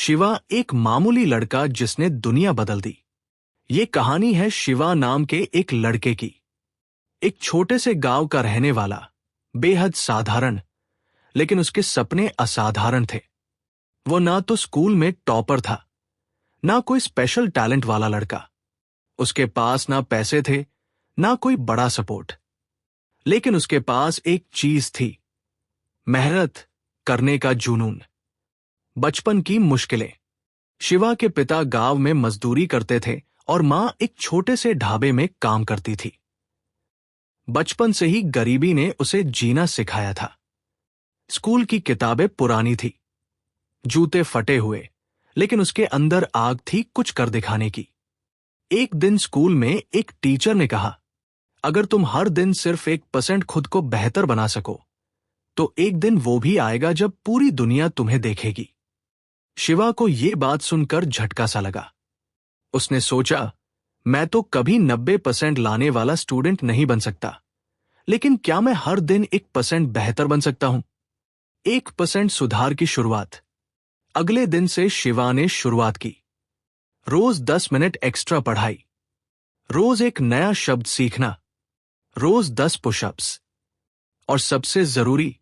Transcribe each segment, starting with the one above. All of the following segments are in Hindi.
शिवा एक मामूली लड़का जिसने दुनिया बदल दी। ये कहानी है शिवा नाम के एक लड़के की। एक छोटे से गांव का रहने वाला, बेहद साधारण, लेकिन उसके सपने असाधारण थे। वो ना तो स्कूल में टॉपर था, ना कोई स्पेशल टैलेंट वाला लड़का। उसके पास ना पैसे थे, ना कोई बड़ा सपोर्ट। लेकिन उसके पास एक चीज थी, मेहनत करने का जुनून। बचपन की मुश्किलें। शिवा के पिता गांव में मजदूरी करते थे और मां एक छोटे से ढाबे में काम करती थी। बचपन से ही गरीबी ने उसे जीना सिखाया था। स्कूल की किताबें पुरानी थी, जूते फटे हुए, लेकिन उसके अंदर आग थी कुछ कर दिखाने की। एक दिन स्कूल में एक टीचर ने कहा, अगर तुम हर दिन सिर्फ 1% खुद को बेहतर बना सको, तो एक दिन वो भी आएगा जब पूरी दुनिया तुम्हें देखेगी। शिवा को ये बात सुनकर झटका सा लगा। उसने सोचा, मैं तो कभी 90% लाने वाला स्टूडेंट नहीं बन सकता, लेकिन क्या मैं हर दिन 1% बेहतर बन सकता हूं? 1% सुधार की शुरुआत। अगले दिन से शिवा ने शुरुआत की। रोज 10 मिनट एक्स्ट्रा पढ़ाई, रोज एक नया शब्द सीखना, रोज 10 पुशअप्स, और सबसे जरूरी,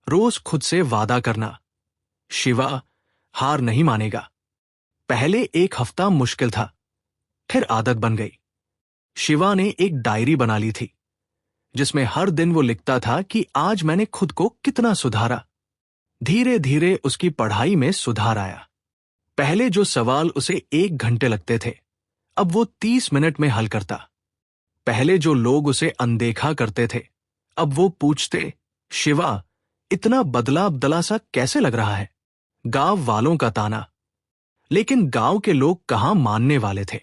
रोज खुद से वादा करना, शिवा हार नहीं मानेगा। पहले एक हफ्ता मुश्किल था, फिर आदत बन गई। शिवा ने एक डायरी बना ली थी, जिसमें हर दिन वो लिखता था कि आज मैंने खुद को कितना सुधारा। धीरे धीरे उसकी पढ़ाई में सुधार आया। पहले जो सवाल उसे 1 घंटे लगते थे, अब वो 30 मिनट में हल करता। पहले जो लोग उसे अनदेखा करते थे, अब वो पूछते, शिवा, इतना बदला अब्दला सा कैसे लग रहा है? गांव वालों का ताना, लेकिन गांव के लोग कहां मानने वाले थे।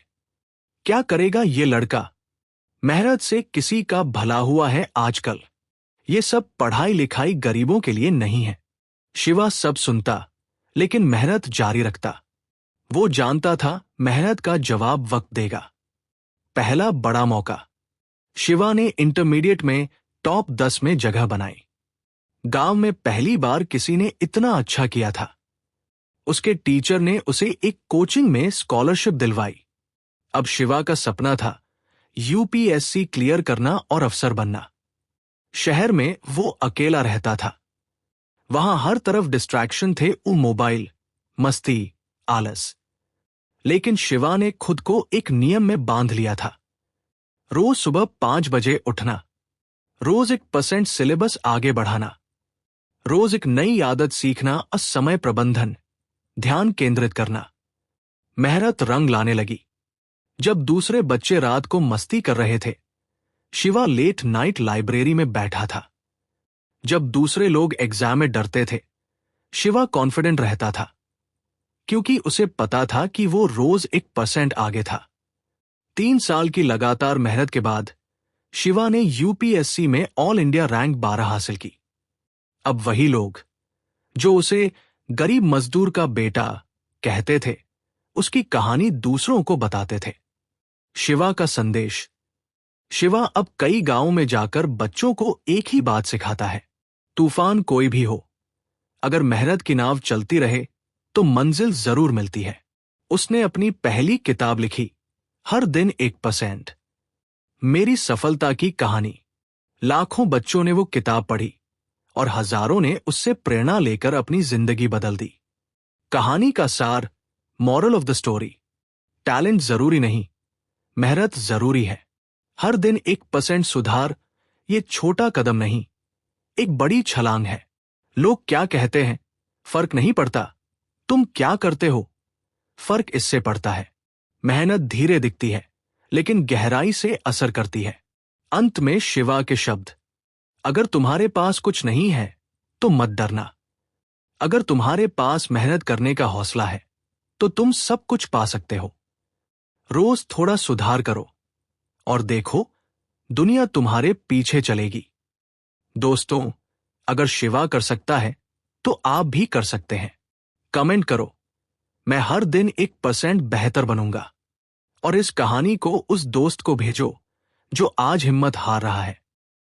क्या करेगा ये लड़का? मेहनत से किसी का भला हुआ है आजकल। ये सब पढ़ाई लिखाई गरीबों के लिए नहीं है। शिवा सब सुनता, लेकिन मेहनत जारी रखता। वो जानता था मेहनत का जवाब वक्त देगा। पहला बड़ा मौका। शिवा ने इंटरमीडिएट में टॉप 10 में जगह बनाई। गांव में पहली बार किसी ने इतना अच्छा किया था। उसके टीचर ने उसे एक कोचिंग में स्कॉलरशिप दिलवाई। अब शिवा का सपना था यूपीएससी क्लियर करना और अफसर बनना। शहर में वो अकेला रहता था। वहां हर तरफ डिस्ट्रैक्शन थे, मोबाइल, मस्ती, आलस। लेकिन शिवा ने खुद को एक नियम में बांध लिया था। रोज सुबह 5 बजे उठना, रोज 1% सिलेबस आगे बढ़ाना, रोज एक नई आदत सीखना और समय प्रबंधन, ध्यान केंद्रित करना। मेहनत रंग लाने लगी। जब दूसरे बच्चे रात को मस्ती कर रहे थे, शिवा लेट नाइट लाइब्रेरी में बैठा था। जब दूसरे लोग एग्जाम में डरते थे, शिवा कॉन्फिडेंट रहता था, क्योंकि उसे पता था कि वो रोज 1% आगे था। 3 साल की लगातार मेहनत के बाद शिवा ने यूपीएससी में ऑल इंडिया रैंक 12 हासिल की। अब वही लोग जो उसे गरीब मजदूर का बेटा कहते थे, उसकी कहानी दूसरों को बताते थे। शिवा का संदेश। शिवा अब कई गांवों में जाकर बच्चों को एक ही बात सिखाता है, तूफान कोई भी हो, अगर मेहनत की नाव चलती रहे तो मंजिल जरूर मिलती है। उसने अपनी पहली किताब लिखी, हर दिन 1%। मेरी सफलता की कहानी। लाखों बच्चों ने वो किताब पढ़ी और हजारों ने उससे प्रेरणा लेकर अपनी जिंदगी बदल दी। कहानी का सार, moral of the story, talent जरूरी नहीं, मेहनत जरूरी है। हर दिन 1% सुधार, ये छोटा कदम नहीं, एक बड़ी छलांग है। लोग क्या कहते हैं, फर्क नहीं पड़ता। तुम क्या करते हो, फर्क इससे पड़ता है। मेहनत धीरे दिखती है, लेकिन गहराई से असर करती है। अंत में शिवा के शब्द, अगर तुम्हारे पास कुछ नहीं है तो मत डरना। अगर तुम्हारे पास मेहनत करने का हौसला है तो तुम सब कुछ पा सकते हो। रोज थोड़ा सुधार करो और देखो, दुनिया तुम्हारे पीछे चलेगी। दोस्तों, अगर शिवा कर सकता है तो आप भी कर सकते हैं। कमेंट करो, मैं हर दिन 1% बेहतर बनूंगा। और इस कहानी को उस दोस्त को भेजो जो आज हिम्मत हार रहा है।